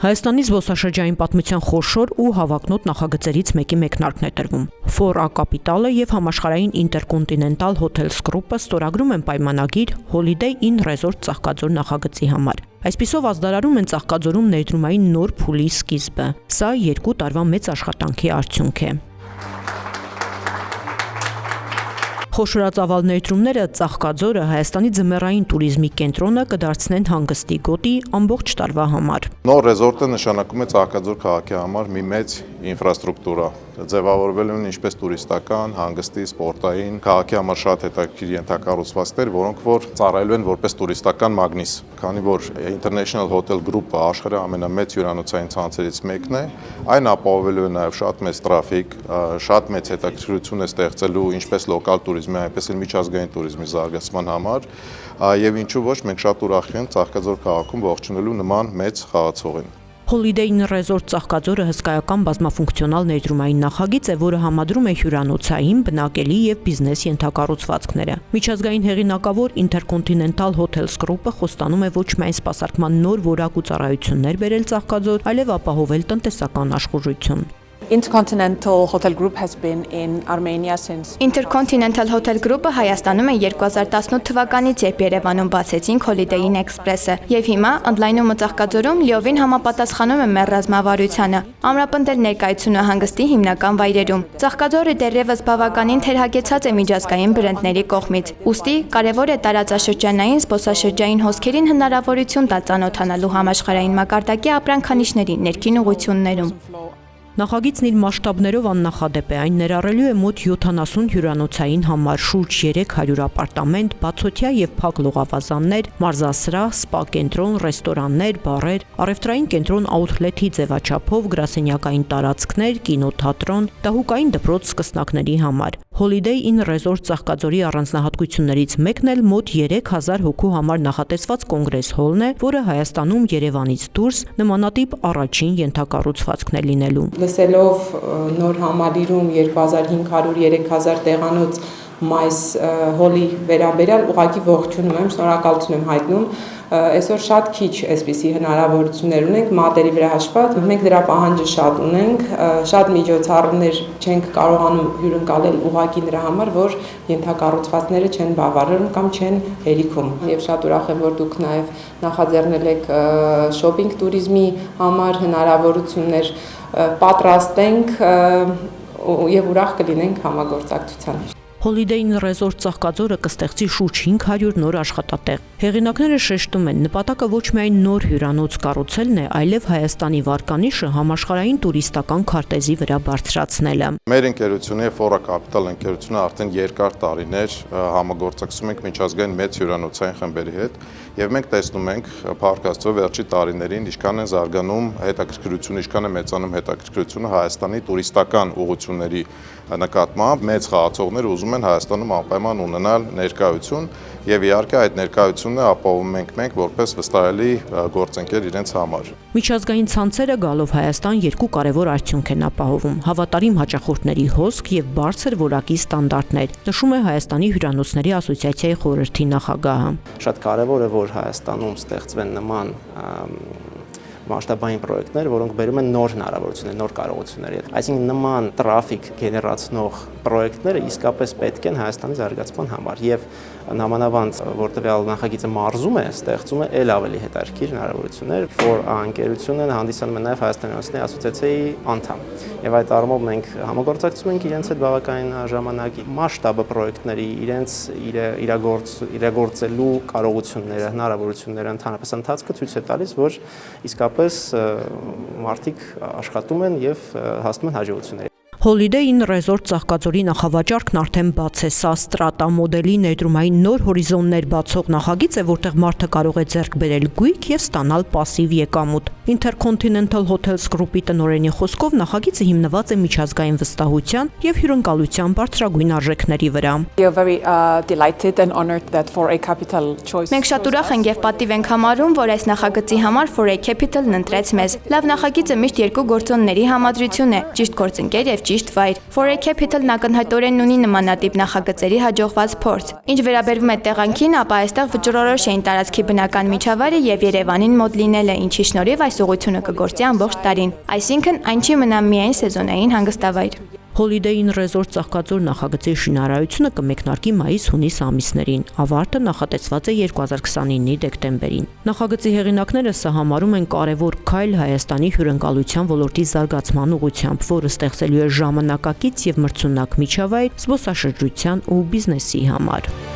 Հայաստանի զբոսաշրջային պատմության խոշոր ու հավակնոտ նախագծերից մեկի մեկնարկն է տրվում։ Ֆորա Կապիտալը եւ համաշխարհային Intercontinental Hotels Group-ը ստորագրում են պայմանագիր Holiday Inn Resort Ծաղկաձոր նախագծի համար։ Այսպիսով ազդարարում են Ծաղկաձորում ներդրումային նոր փուլի սկիզբը։ Սա 2 տարվա մեծ աշխատանքի արդյունք է։ Խոշորածավալ ներդրումները Ծաղկաձորը Հայաստանի ձմեռային туриզմի կենտրոնը կդարձնեն հանգստի գոտի ամբողջ տարվա համար։ Նոր ռեզորտը նշանակում է Ծաղկաձոր քաղաքի համար մի մեծ ինֆրաստրուկտուրա, ձևավորվել են ինչպես տուրիստական, հանգստի, սպորտային, քաղաքի համար շատ հետաքրքիր ենթակառուցվածքներ, որոնք որ ծառայելու են որպես տուրիստական մագնիս, քանի որ International Hotel Group-ը աշխարհի ամենամեծ հյուրանոցային ցանցերից մեկն է, այն ապահովելու է նաև շատ մեծ տրաֆիկ, շատ մեծ հետաքրքրություն է ստեղծելու ինչպես լոկալ туриզմի, այնպես էլ միջազգային туриզմի զարգացման համար, եւ ինչու ոչ մենք շատ ուրախ ենք Ծաղկաձոր քաղաքում ողջունելու նման մեծ խաղացողին։ Holiday Inn Resort Ծաղկաձորը հսկայական բազմաֆունկցիոնալ ներդրումային նախագիծ է, որը համադրում է հյուրանոցային, բնակելի եւ բիզնես ենթակառուցվածքները։ Միջազգային հեղինակավոր Intercontinental Hotels Group-ը խոստանում է ոչ միայն սպասարկման նոր որակ ու ծառայություններ բերել Ծաղկաձոր, այլև ապահովել տնտեսական աշխուժություն։ Intercontinental Hotel Group has been in Armenia since Intercontinental Hotel Group-ը Հայաստանում է 2018 թվականից, երբ Երևանում բացեցինք Holiday Inn Express-ը, եւ հիմա ընդլայնումը Ծաղկաձորում լիովին համապատասխանում է մեր ռազմավարությանը։ Ամրապնդել ներկայությունը հանգստի հիմնական վայրերում։ Ծաղկաձորը դեռևս բավականին թերհագեցած է միջազգային բրենդների կողմից։ Ուստի կարևոր է տարածաշրջանային զբոսաշրջային հոսքերին հնարավորություն տալ ծանոթանալու համաշխարհային մակարդակի ապրանքանիշների ներքին ուղղություններում։ Նախագիծն իր մասշտաբներով աննախադեպ է, այն ներառելու է մոտ 70 հյուրանոցային համար, շուրջ 300 ապարտամենտ, բացօթյա եւ փակ լողավազաններ, մարզասրահ, սպա կենտրոն, ռեստորաններ, բարեր, առևտրային կենտրոն աութլեթի ձևաչափով, գրասենյակային տարածքներ, կինոթատրոն, դահուկային դպրոց սկսնակների համար։ Holiday Inn Resort Ծաղկաձորի առանձնահատկություններից մեկն էլ մոտ 3000 հոգու համար նախատեսված կոնգրես հոլն է, որը Հայաստանում Երևանից դուրս նմանատիպ առաջին ենթակառուցվածքն է լինելու։ Լսելով նոր համալիրում 2500-3000 տեղանոց մայիս հոլի վերաբերյալ ուղղակի ողջունում եմ, շնորհակալություն եմ հայտնում։ Այսօր շատ քիչ այսպիսի հնարավորություններ ունենք, մատերի վրա հաշված, մենք դրա պահանջը շատ ունենք, շատ միջոցառումներ չենք կարողանում հյուրընկալել ուղղակի նրա համար, որ ենթակառուցվածքները չեն բավարարում կամ չեն հերիքում։ Եվ շատ ուրախ եմ, որ դուք նաև նախաձեռնել եք շոփինգ туриզմի համար հնարավորություններ պատրաստենք եւ ուրախ կլինենք համագործակցության։ Holiday Inn Resort Ծաղկաձորը կստեղծի շուրջ 500 նոր աշխատատեղ։ Հեղինակները շեշտում են, նպատակը ոչ միայն նոր հյուրանոց կառուցելն է, այլև Հայաստանի վարկանիշը համաշխարհային տուրիստական քարտեզի վրա բարձրացնելը։ Մեր ընկերությունը Ֆորա Կապիտալ ընկերությունը արդեն երկար տարիներ համագործակցում ենք միջազգային մեծ հյուրանոցային խմբերի հետ, եւ մենք տեսնում ենք փառք Աստծո վերջի տարիներին ինչքան են զարգանում հետաքրքրությունը, ինչքան է մեծանում հետաքրքրությունը Հայաստանի տուրիստական ուղղությունների նկատմամբ, մեծ խաղացողներ ուզում են Հայաստանում անպայման ունենալ ներկայություն եւ իհարկե այդ ներկայությունը ապահովում ենք մենք որպես վստահելի գործընկեր իրենց համար։ Միջազգային ցանցերը գալով Հայաստան 2 կարևոր արդյունք են ապահովում՝ հավատարիմ հաճախորդների հոսք եւ բարձր որակի ստանդարտներ, նշում է Հայաստանի հյուրանոցների ասոցիացիայի խորհրդի նախագահը։ Շատ կարևոր է, որ Հայաստանում ստեղծվեն նման մասշտաբային պրոյեկտներ, որոնք բերում են նոր հնարավորություններ, նոր կարողություններ։ Այսինքն նման տրաֆիկ գեներացնող պրոյեկտները իսկապես պետք են Հայաստանի զարգացման համար եւ նամանավանդ որտեղ նախագիծը մարզում է, ստեղծում է ել ավելի հետաքրքիր հնարավորություններ, որ ընկերությունը հանդիսանում է նաեւ Հայաստանյանցիների ասոցիացիայի անդամ։ Եվ այդ առումով մենք համագործակցում ենք իրենց հետ բավականին ժամանակ մասշտաբը պրոյեկտների իրենց իրագործելու կարողությունները, հնարավորությունները ընդհանրապես ընթացքը ցույց է տալիս, որ իսկապես մարդիկ աշխատում են եւ հասնում են հաջողությունների։ Holiday Inn Resort Ծաղկաձորի նախավաճառքն արդեն բաց է, սա ստրատա մոդելի ներդրումային նոր հորիզոններ բացող նախագիծ է, որտեղ մարդը կարող է ձեռք բերել գույք եւ ստանալ пассив եկամուտ։ Intercontinental Hotels Group-ի տնօրենի խոսքով նախագիծը հիմնված է միջազգային վստահության եւ հյուրընկալության բարձրագույն արժեքների վրա։ Մենք շատ ուրախ ենք եւ պատիվ ենք համարում, որ այս նախագծի համար Foray Capital-ն ընտրեց մեզ։ Լավ նախագիծը միշտ երկու գործոնների համադրություն է՝ ճիշտ գործընկեր եւ ճիշտ ճիշտ վայր։ Foray Capital-ն ակնհայտորեն ունի նմանատիպ նախագծերի հաջողված փորձ։ Ինչ վերաբերվում է տեղանքին, ապա այստեղ վճռորոշ էին տարածքի բնական միջավայրը եւ Երևանին մոտ լինելը, ինչի շնորհիվ այս ուղղությունը կգործի ամբողջ տարին։ Այսինքն այն չի մնա միայն սեզոնային հանգստավայր։ Holiday Inn Resort Ծաղկաձոր նախագծի շինարարությունը կմեկնարկի մայիս-հունիս ամիսներին։ Ավարտը նախատեսված է 2029-ի դեկտեմբերին։ Նախագծի հեղինակները սա համարում են կարևոր քայլ Հայաստանի հյուրընկալության ոլորտի զարգացման ուղղությամբ, որը ստեղծելու է ժամանակակից եւ մրցունակ միջավայր զբոսաշրջության ու բիզնեսի համար։